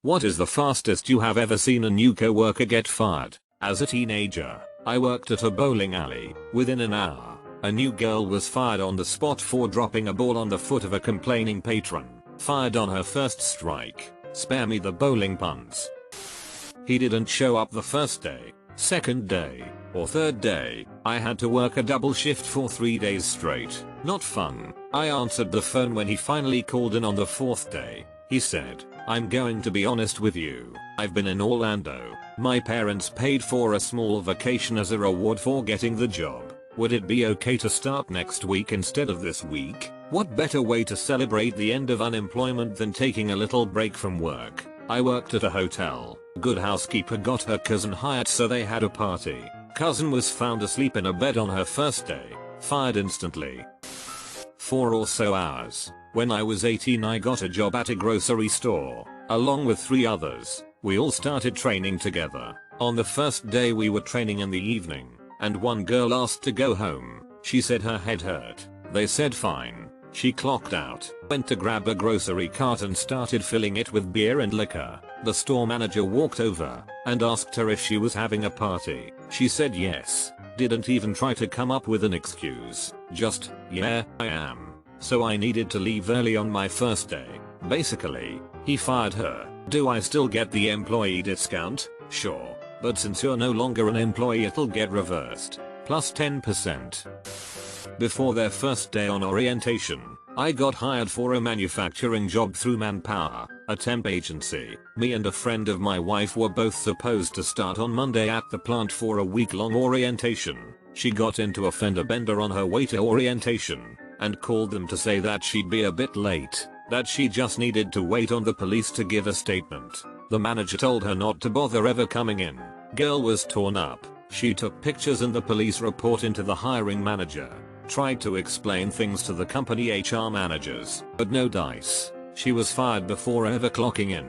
What is the fastest you have ever seen a new coworker get fired? As a teenager, I worked at a bowling alley. Within an hour, a new girl was fired on the spot for dropping a ball on the foot of a complaining patron. Fired on her first strike. Spare me the bowling puns. He didn't show up the first day, second day, or third day. I had to work a double shift for 3 days straight. Not fun. I answered the phone when he finally called in on the fourth day. He said, "I'm going to be honest with you. I've been in Orlando. My parents paid for a small vacation as a reward for getting the job. Would it be okay to start next week instead of this week?" What better way to celebrate the end of unemployment than taking a little break from work? I worked at a hotel. Good housekeeper got her cousin hired, so they had a party. Cousin was found asleep in a bed on her first day. Fired instantly. 4 or so hours. When I was 18, I got a job at a grocery store, along with 3 others. We all started training together. On the first day we were training in the evening, and one girl asked to go home. She said her head hurt. They said fine. She clocked out, went to grab a grocery cart and started filling it with beer and liquor. The store manager walked over and asked her if she was having a party. She said yes. Didn't even try to come up with an excuse. Just, "Yeah, I am." So I needed to leave early on my first day. Basically, he fired her. Do I still get the employee discount? Sure. But since you're no longer an employee, it'll get reversed. Plus 10%. Before their first day on orientation, I got hired for a manufacturing job through Manpower, a temp agency. Me and a friend of my wife were both supposed to start on Monday at the plant for a week-long orientation. She got into a fender bender on her way to orientation and called them to say that she'd be a bit late, that she just needed to wait on the police to give a statement. The manager told her not to bother ever coming in. Girl was torn up. She took pictures and the police report into the hiring manager. Tried to explain things to the company HR managers, but no dice. She was fired before ever clocking in.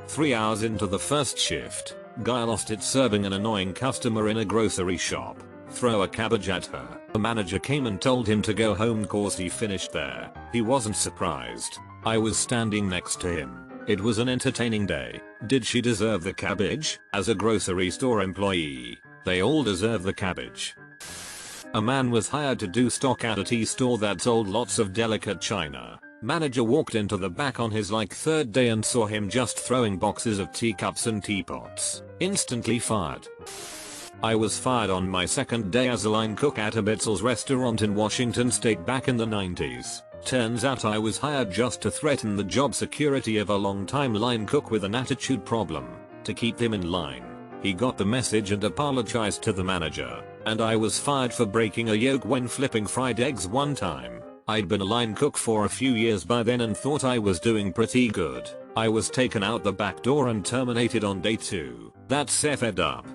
3 hours into the first shift, guy lost it serving an annoying customer in a grocery shop. Throw a cabbage at her. The manager came and told him to go home cause he finished there. He wasn't surprised. I was standing next to him. It was an entertaining day. Did she deserve the cabbage? As a grocery store employee, they all deserve the cabbage. A man was hired to do stock at a tea store that sold lots of delicate china. Manager walked into the back on his third day and saw him just throwing boxes of teacups and teapots. Instantly fired. I was fired on my second day as a line cook at a Bitzel's restaurant in Washington state back in the 90s. Turns out I was hired just to threaten the job security of a long-time line cook with an attitude problem. To keep him in line, he got the message and apologized to the manager, and I was fired for breaking a yolk when flipping fried eggs one time. I'd been a line cook for a few years by then and thought I was doing pretty good. I was taken out the back door and terminated on day 2. That's effed up.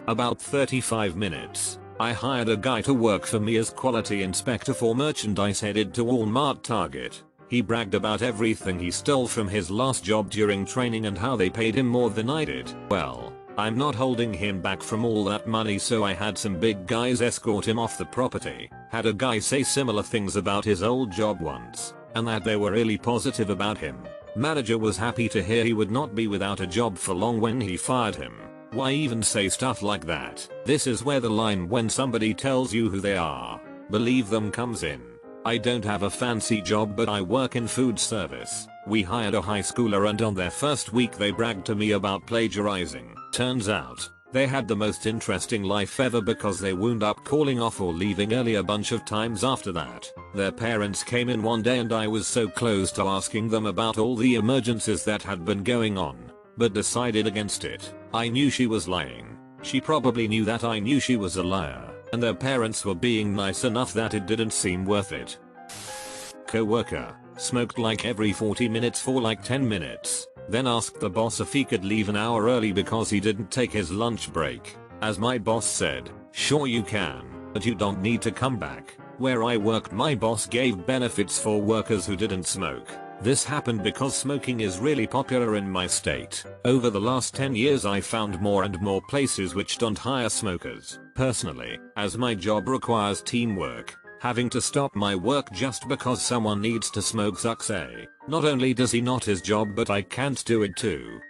About 35 minutes, I hired a guy to work for me as quality inspector for merchandise headed to Walmart Target. He bragged about everything he stole from his last job during training and how they paid him more than I did. Well, I'm not holding him back from all that money, so I had some big guys escort him off the property. Had a guy say similar things about his old job once, and that they were really positive about him. Manager was happy to hear he would not be without a job for long when he fired him. Why even say stuff like that? This is where the line "when somebody tells you who they are, believe them" comes in. I don't have a fancy job, but I work in food service. We hired a high schooler and on their first week they bragged to me about plagiarizing. Turns out, they had the most interesting life ever because they wound up calling off or leaving early a bunch of times after that. Their parents came in one day and I was so close to asking them about all the emergencies that had been going on, but decided against it. I knew she was lying. She probably knew that I knew she was a liar, and their parents were being nice enough that it didn't seem worth it. Coworker smoked every 40 minutes for 10 minutes, then asked the boss if he could leave an hour early because he didn't take his lunch break. As my boss said, "Sure you can, but you don't need to come back." Where I worked, my boss gave benefits for workers who didn't smoke. This happened because smoking is really popular in my state. Over the last 10 years I found more and more places which don't hire smokers. Personally, as my job requires teamwork, Having to stop my work just because someone needs to smoke sucks, eh? Not only does he not his job, but I can't do it too.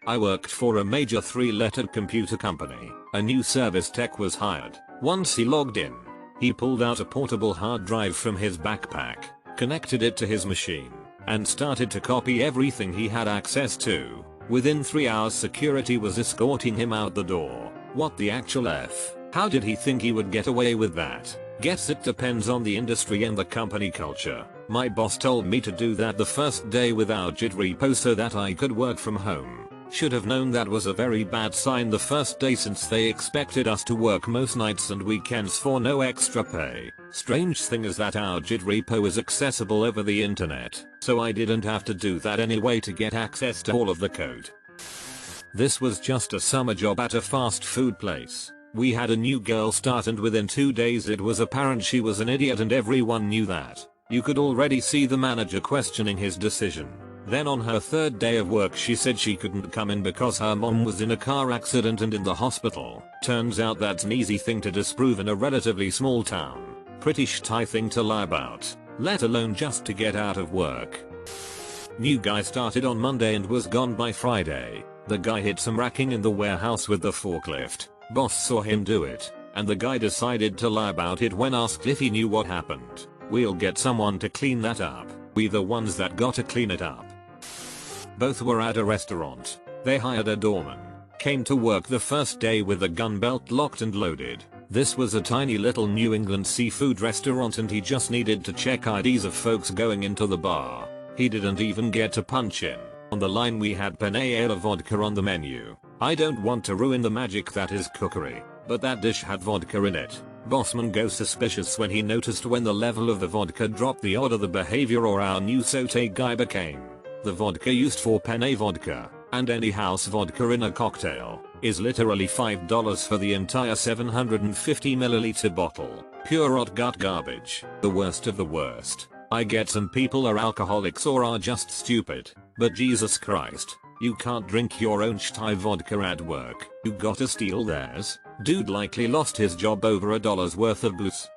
I worked for a major 3-lettered computer company. A new service tech was hired. Once he logged in, he pulled out a portable hard drive from his backpack, connected it to his machine, and started to copy everything he had access to. Within 3 hours security was escorting him out the door. What the actual F? How did he think he would get away with that? Guess it depends on the industry and the company culture. My boss told me to do that the first day without Git repo so that I could work from home. Should have known that was a very bad sign the first day, since they expected us to work most nights and weekends for no extra pay. Strange thing is that our Git repo is accessible over the internet, so I didn't have to do that anyway to get access to all of the code. This was just a summer job at a fast food place. We had a new girl start, and within 2 days it was apparent she was an idiot, and everyone knew that. You could already see the manager questioning his decision. Then on her 3rd day of work she said she couldn't come in because her mom was in a car accident and in the hospital. Turns out that's an easy thing to disprove in a relatively small town. Pretty shy thing to lie about, let alone just to get out of work. New guy started on Monday and was gone by Friday. The guy hit some racking in the warehouse with the forklift. Boss saw him do it, and the guy decided to lie about it when asked if he knew what happened. We'll get someone to clean that up. We the ones that gotta clean it up. Both were at a restaurant. They hired a doorman. Came to work the first day with a gun belt locked and loaded. This was a tiny little New England seafood restaurant, and he just needed to check IDs of folks going into the bar. He didn't even get to punch in. On the line we had penne alla vodka on the menu. I don't want to ruin the magic that is cookery, but that dish had vodka in it. Bossman goes suspicious when he noticed when the level of the vodka dropped, the odder the behavior or our new saute guy became. The vodka used for penne vodka, and any house vodka in a cocktail, is literally $5 for the entire 750ml bottle. Pure rot gut garbage. The worst of the worst. I get some people are alcoholics or are just stupid, but Jesus Christ, you can't drink your own Thai vodka at work. You gotta steal theirs. Dude likely lost his job over $1 worth of booze.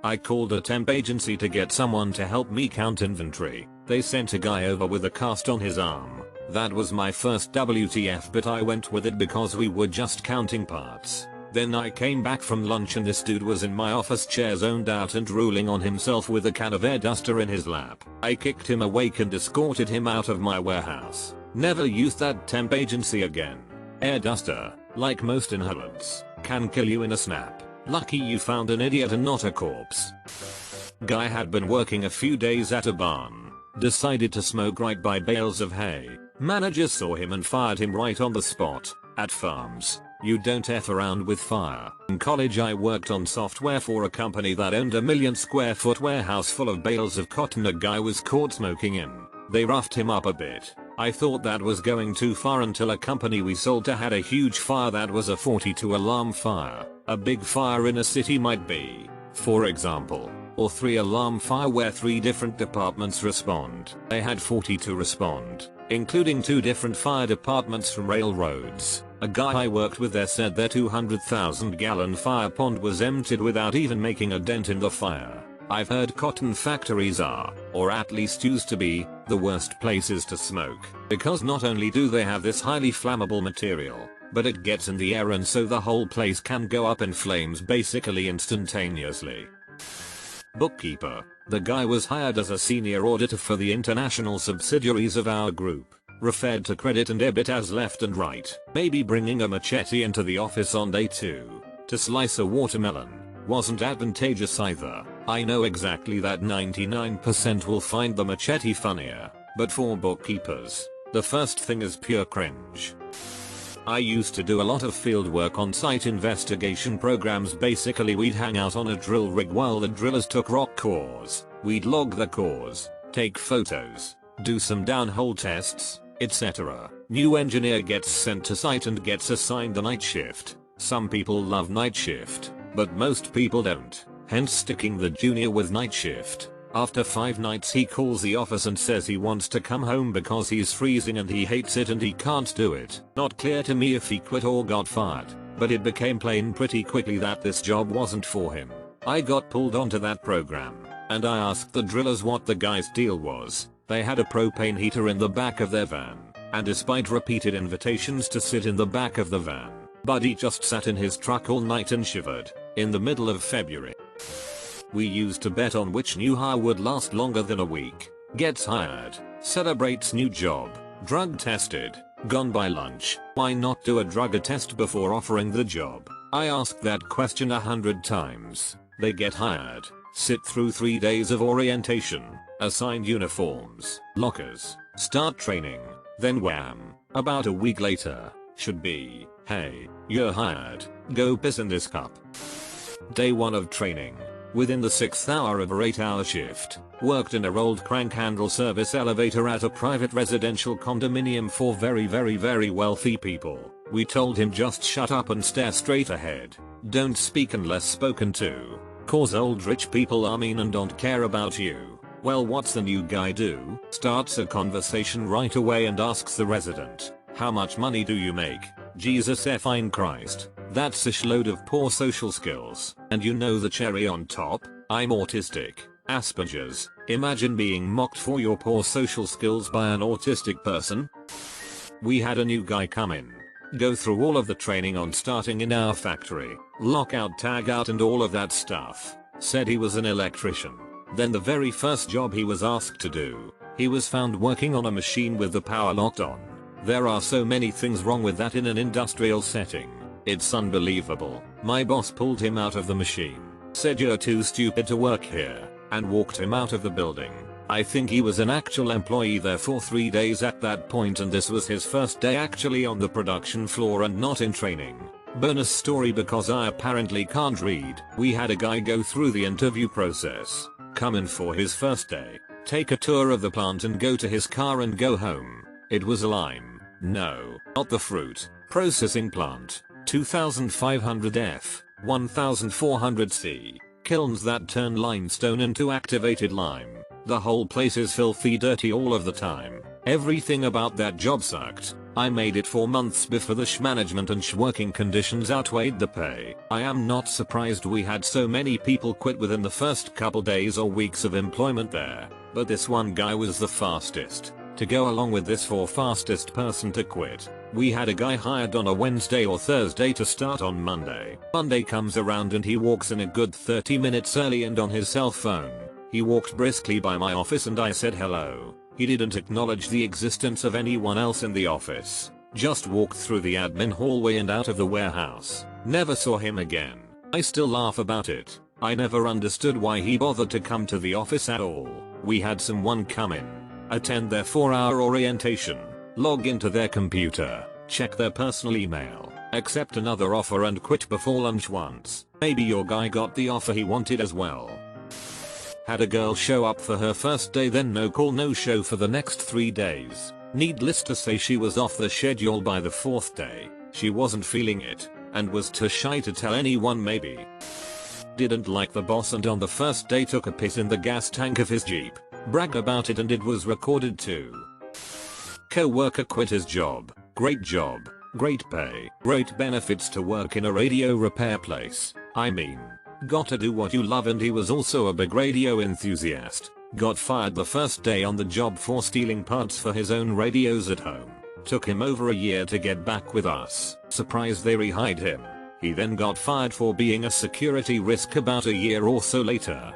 I called a temp agency to get someone to help me count inventory. They sent a guy over with a cast on his arm. That was my first WTF, but I went with it because we were just counting parts. Then I came back from lunch and this dude was in my office chair zoned out and drooling on himself with a can of air duster in his lap. I kicked him awake and escorted him out of my warehouse. Never used that temp agency again. Air duster, like most inhalants, can kill you in a snap. Lucky you found an idiot and not a corpse. Guy had been working a few days at a barn. Decided to smoke right by bales of hay. Manager saw him and fired him right on the spot. At farms, you don't F around with fire. In college I worked on software for a company that owned a 1,000,000 square foot warehouse full of bales of cotton a guy was caught smoking in. They roughed him up a bit. I thought that was going too far until a company we sold to had a huge fire that was a 42 alarm fire. A big fire in a city might be, for example, or 3 alarm fire where 3 different departments respond. They had 42 respond, including 2 different fire departments from railroads. A guy I worked with there said their 200,000 gallon fire pond was emptied without even making a dent in the fire. I've heard cotton factories are, or at least used to be, the worst places to smoke, because not only do they have this highly flammable material, but it gets in the air and so the whole place can go up in flames basically instantaneously. Bookkeeper. The guy was hired as a senior auditor for the international subsidiaries of our group. Referred to credit and debit as left and right. Maybe bringing a machete into the office on day 2 to slice a watermelon wasn't advantageous either. I know exactly that 99% will find the machete funnier, but for bookkeepers, the first thing is pure cringe. I used to do a lot of field work on site investigation programs. Basically we'd hang out on a drill rig while the drillers took rock cores. We'd log the cores, take photos, do some downhole tests, etc. New engineer gets sent to site and gets assigned the night shift. Some people love night shift, but most people don't, hence sticking the junior with night shift. After 5 nights he calls the office and says he wants to come home because he's freezing and he hates it and he can't do it. Not clear to me if he quit or got fired, but it became plain pretty quickly that this job wasn't for him. I got pulled onto that program, and I asked the drillers what the guy's deal was. They had a propane heater in the back of their van, and despite repeated invitations to sit in the back of the van, Buddy just sat in his truck all night and shivered. In the middle of February, we used to bet on which new hire would last longer than a week. Gets hired, celebrates new job, drug tested, gone by lunch. Why not do a drug test before offering the job? I asked that question 100 times. They get hired, sit through 3 days of orientation, assigned uniforms, lockers, start training, then wham, about a week later, should be, hey, you're hired, go piss in this cup. Day 1 of training. Within the 6th hour of a 8-hour shift, worked in a rolled crank handle service elevator at a private residential condominium for very wealthy people. We told him just shut up and stare straight ahead. Don't speak unless spoken to. Cause old rich people are mean and don't care about you. Well, what's the new guy do? Starts a conversation right away and asks the resident, how much money do you make? Jesus effing Christ. That's a shitload of poor social skills. And you know the cherry on top? I'm autistic. Asperger's. Imagine being mocked for your poor social skills by an autistic person. We had a new guy come in, go through all of the training on starting in our factory, lockout, tag out and all of that stuff. Said he was an electrician. Then the very first job he was asked to do, he was found working on a machine with the power locked on. There are so many things wrong with that in an industrial setting. It's unbelievable. My boss pulled him out of the machine, said you're too stupid to work here, and walked him out of the building. I think he was an actual employee there for 3 days at that point, and this was his first day actually on the production floor and not in training. Bonus story, because I apparently can't read. We had a guy go through the interview process, come in for his first day, take a tour of the plant and go to his car and go home. It was a lime, no, not the fruit, processing plant, 2500 F, 1400 C, kilns that turn limestone into activated lime. The whole place is filthy dirty all of the time. Everything about that job sucked. I made it for months before the management and working conditions outweighed the pay. I am not surprised we had so many people quit within the first couple days or weeks of employment there, but this one guy was the fastest. To go along with this for fastest person to quit, we had a guy hired on a Wednesday or Thursday to start on Monday. Monday comes around and he walks in a good 30 minutes early and on his cell phone. He walked briskly by my office and I said hello. He didn't acknowledge the existence of anyone else in the office. Just walked through the admin hallway and out of the warehouse. Never saw him again. I still laugh about it. I never understood why he bothered to come to the office at all. We had someone come in, attend their 4-hour orientation, log into their computer, check their personal email, accept another offer and quit before lunch once. Maybe your guy got the offer he wanted as well. Had a girl show up for her first day, then no call no show for the next 3 days. Needless to say, she was off the schedule by the 4th day. She wasn't feeling it, and was too shy to tell anyone maybe. Didn't like the boss and on the first day took a piss in the gas tank of his Jeep. Bragged about it and it was recorded too. Coworker quit his job. Great job, great pay, great benefits to work in a radio repair place. I mean, gotta do what you love, and he was also a big radio enthusiast. Got fired the first day on the job for stealing parts for his own radios at home. Took him over a year to get back with us. Surprised they rehired him. He then got fired for being a security risk about a year or so later.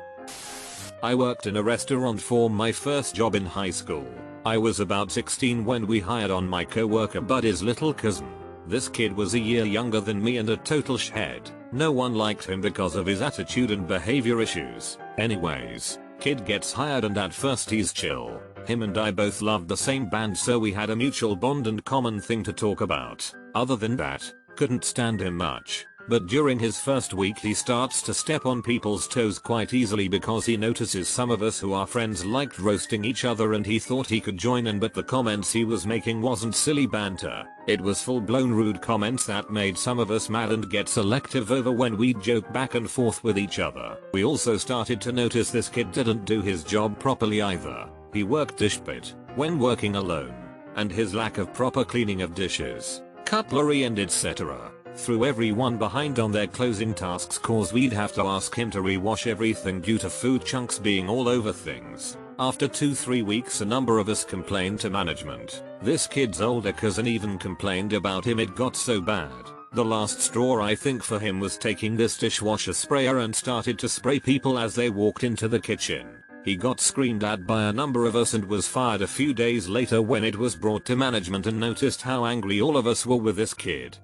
I worked in a restaurant for my first job in high school. I was about 16 when we hired on my coworker Buddy's little cousin. This kid was a year younger than me and a total shithead. No one liked him because of his attitude and behavior issues. Anyways, kid gets hired and at first he's chill. Him and I both loved the same band, so we had a mutual bond and common thing to talk about. Other than that, couldn't stand him much. But during his first week he starts to step on people's toes quite easily because he notices some of us who are friends liked roasting each other and he thought he could join in, but the comments he was making wasn't silly banter. It was full-blown rude comments that made some of us mad and get selective over when we'd joke back and forth with each other. We also started to notice this kid didn't do his job properly either. He worked dish pit when working alone, and his lack of proper cleaning of dishes, cutlery and etc. threw everyone behind on their closing tasks cause we'd have to ask him to rewash everything due to food chunks being all over things. After 2-3 weeks a number of us complained to management. This kid's older cousin even complained about him, it got so bad. The last straw I think for him was taking this dishwasher sprayer and started to spray people as they walked into the kitchen. He got screamed at by a number of us and was fired a few days later when it was brought to management and noticed how angry all of us were with this kid.